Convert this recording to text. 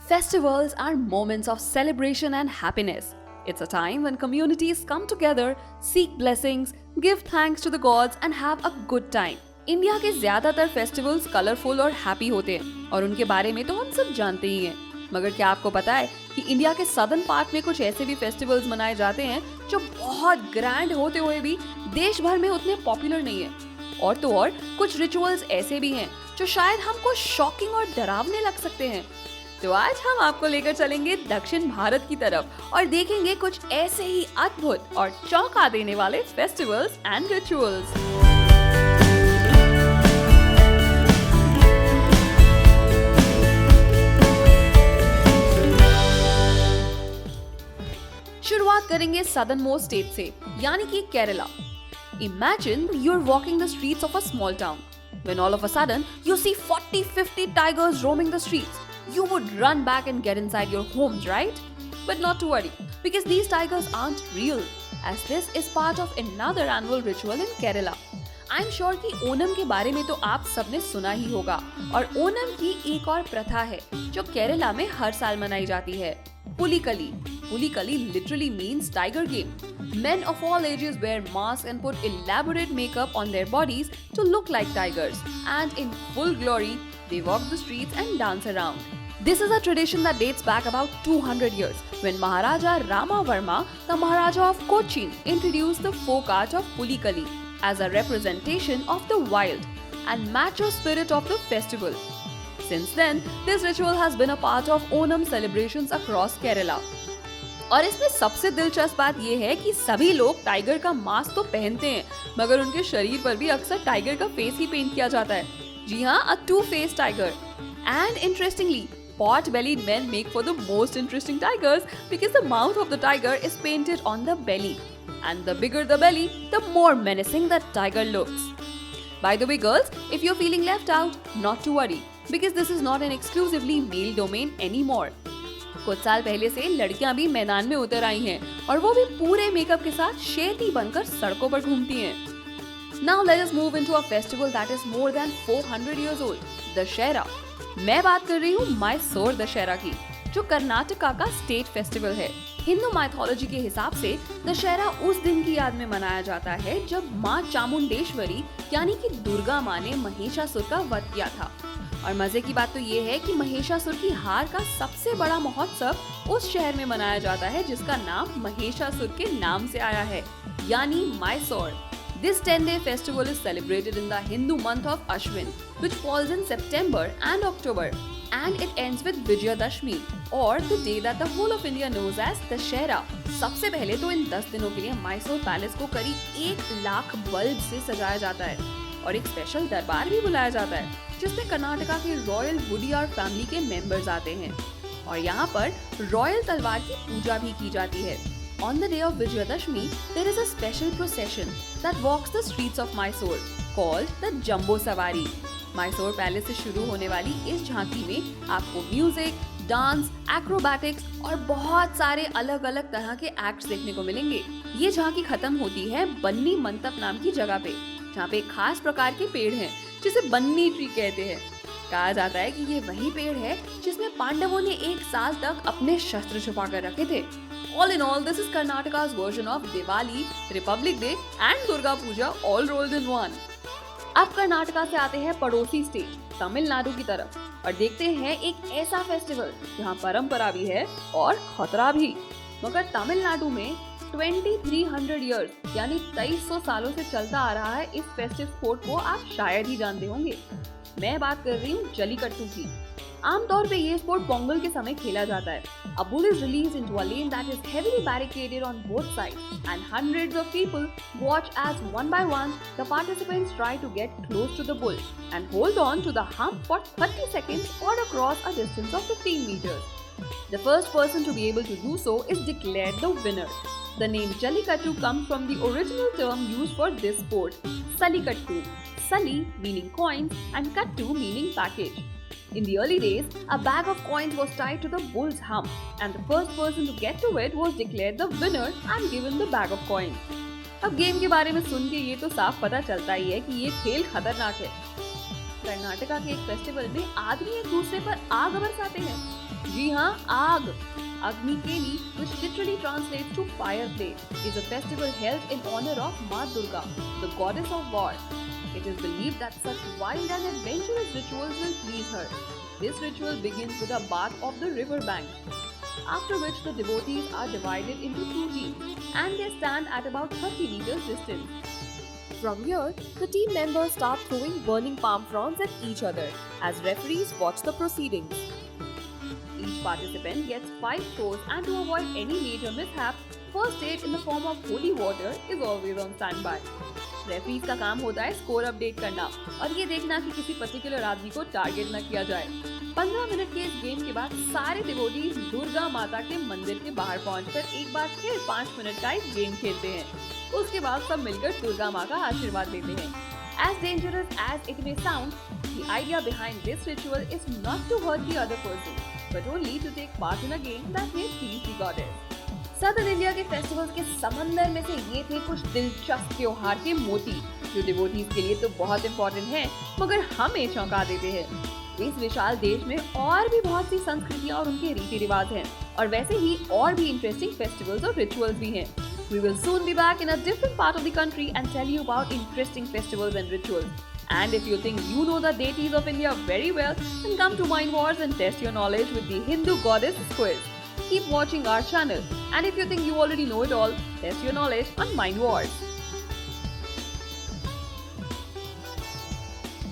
Festivals are moments of celebration and happiness. It's a time when communities come together, seek blessings, give thanks to the gods and have a good time. India के ज्यादातर festivals colourful और happy होते हैं और उनके बारे में तो हम सब जानते ही हैं। मगर क्या आपको पता है कि इंडिया के सदर्न पार्ट में कुछ ऐसे भी फेस्टिवल्स मनाए जाते हैं जो बहुत ग्रैंड होते हुए भी देश भर में उतने पॉपुलर नहीं है। और तो और कुछ रिचुअल्स ऐसे भी हैं जो शायद हमको शॉकिंग और डरावने लग सकते हैं। तो आज हम आपको लेकर चलेंगे दक्षिण भारत की तरफ और देखेंगे कुछ ऐसे ही अद्भुत और चौंका देने वाले फेस्टिवल्स एंड रिचुअल्स। शुरुआत करेंगे सदर्न मोस्ट स्टेट से, यानी कि Kerala. Imagine you're walking the streets of a small town when all of a sudden you see 40-50 tigers roaming the streets. You would run back and get inside your homes, right? But not to worry, because these tigers aren't real, as this is part of another annual ritual in Kerala. I'm sure कि ओनम के बारे में तो आप सबने सुना ही होगा और ओनम की एक और प्रथा है जो केरला में हर साल मनाई जाती है, Pulikali. Pulikali literally means tiger game. Men of all ages wear masks and put elaborate makeup on their bodies to look like tigers, and in full glory, they walk the streets and dance around. This is a tradition that dates back about 200 years, when Maharaja Rama Varma, the Maharaja of Cochin, introduced the folk art of Pulikali as a representation of the wild and macho spirit of the festival. Since then, this ritual has been a part of Onam celebrations across Kerala. और इसमें सबसे दिलचस्प बात ये है कि सभी लोग टाइगर का मास्क तो पहनते हैं, मगर उनके शरीर पर भी अक्सर टाइगर का फेस ही पेंट किया जाता है। जी हाँ, a two-faced tiger. And interestingly, pot-bellied men make for the most interesting tigers because the mouth of the tiger is painted on the belly. And the bigger the belly, the more menacing the tiger looks. By the way, girls, if you're feeling left out, not to worry, because this is not an exclusively male domain anymore. कुछ साल पहले से लड़कियां भी मैदान में उतर आई हैं और वो भी पूरे मेकअप के साथ शेरनी बनकर सड़कों पर घूमती हैं। Now let us move into a festival that is more than 400 years old, Dussehra. मैं बात कर रही हूँ मैसूर दशहरा की, जो कर्नाटका का स्टेट फेस्टिवल है। हिंदू माइथोलॉजी के हिसाब से दशहरा उस दिन की याद में मनाया जाता है जब माँ चामुंडेश्वरी यानी कि दुर्गा माँ ने महिषासुर का वध किया था। और मजे की बात तो ये है कि महिषासुर की हार का सबसे बड़ा महोत्सव उस शहर में मनाया जाता है जिसका नाम महिषासुर के नाम से आया है, यानी Mysore. This 10-day festival is celebrated in the Hindu month of Ashwin, which falls in September and October, and it ends with Vijayadashmi, or the day that the whole of India knows as Dashera. सबसे पहले तो इन 10 दिनों के लिए Mysore palace को करीब 1 lakh bulb से सजाया जाता है और एक स्पेशल दरबार भी बुलाया जाता है जिसमें कर्नाटका के रॉयल वुडियार फैमिली के मेंबर्स आते हैं और यहाँ पर रॉयल तलवार की पूजा भी की जाती है। On the day of Vijayadashmi, there is a special procession that walks the streets of Mysore called the Jumbo Savari. Mysore palace से शुरू होने वाली इस झांकी में आपको म्यूजिक, डांस, एक्रोबैटिक्स और बहुत सारे अलग अलग तरह के एक्ट्स देखने को मिलेंगे। ये झांकी खत्म होती है बन्नी मंतप नाम की जगह पे, जहाँ पे एक खास प्रकार के पेड़ हैं जिसे बन्नी ट्री कहते हैं। कहा जाता है कि ये वही पेड़ है जिसमें पांडवों ने 1 साल तक अपने शस्त्र छुपा कर रखे थे। All in all, this is Karnataka's version of Diwali, Republic Day and Durga Puja all rolled in one. अब कर्नाटका से आते हैं पड़ोसी स्टेट तमिलनाडु की तरफ और देखते हैं एक ऐसा फेस्टिवल जहाँ परंपरा भी है और खतरा भी। मगर तमिलनाडु में 2300 इयर्स यानी 2300 सालों से चलता आ रहा है इस फेस्टिव स्पोर्ट को आप शायद ही जानते होंगे। मैं बात कर रही हूँ जल्लीकट्टू की। आमतौर पे ये स्पोर्ट पोंगल के समय खेला जाता है। A bull is released into a lane that is heavily barricaded on both sides, and hundreds of people watch as one by one the participants try to get close to the bull and hold on to the hump for 30 seconds or across a distance of 15 meters. The first person to be able to do so is declared the winner. The name Jallikattu comes from the original term used for this sport, Sallikattu. Sali meaning coins and Kattu meaning package. In the early days, a bag of coins was tied to the bull's hump, and the first person to get to it was declared the winner and given the bag of coins. अब game के बारे में सुन के ये तो साफ पता चलता ही है कि ये खेल खतरनाक है। कर्नाटका के एक फेस्टिवल में आदमी एक दूसरे पर आग बरसाते हैं। जी हाँ, आग. Agni Keli, which literally translates to fireplace, is a festival held in honor of Ma Durga, the goddess of war. It is believed that such wild and adventurous rituals will please her. This ritual begins with a bath of the river bank, after which the devotees are divided into two teams and they stand at about 30 meters distance. From here, the team members start throwing burning palm fronds at each other as referees watch the proceedings. Each participant gets 5 throws, and to avoid any major mishap, first aid in the form of holy water is always on standby. Referees का काम होता है score update करना और ये देखना कि किसी पर्टिकुलर आदमी को टारगेट न किया जाए. 15 मिनट के इस गेम के बाद सारे डिवोटीज दुर्गा माता के मंदिर के बाहर पहुंचकर एक बार फिर 5 मिनट का एक गेम खेलते हैं. उसके बाद सब मिलकर दुर्गा माँ का आशीर्वाद लेते हैं. As dangerous as it may sound, the idea behind this ritual is not to hurt the other person, but only to take part in a game that may please the goddess. Southern India के festivals के समंदर में से ये थे कुछ दिलचस्प त्योहार के मोती जो डिवोटीज के लिए तो बहुत इम्पोर्टेंट हैं, मगर हमें चौंका देते हैं. इस विशाल देश में और भी बहुत सी संस्कृतियाँ और उनके रीति रिवाज हैं और वैसे ही और भी इंटरेस्टिंग फेस्टिवल्स और रिचुअल्स भी हैं. We will soon be back in a different part of the country and tell you about interesting festivals and rituals. And if you think you know the deities of India very well, then come to Mind Wars and test your knowledge with the Hindu Goddess quiz. Keep watching our channel. And if you think you already know it all, test your knowledge on Mind Wars.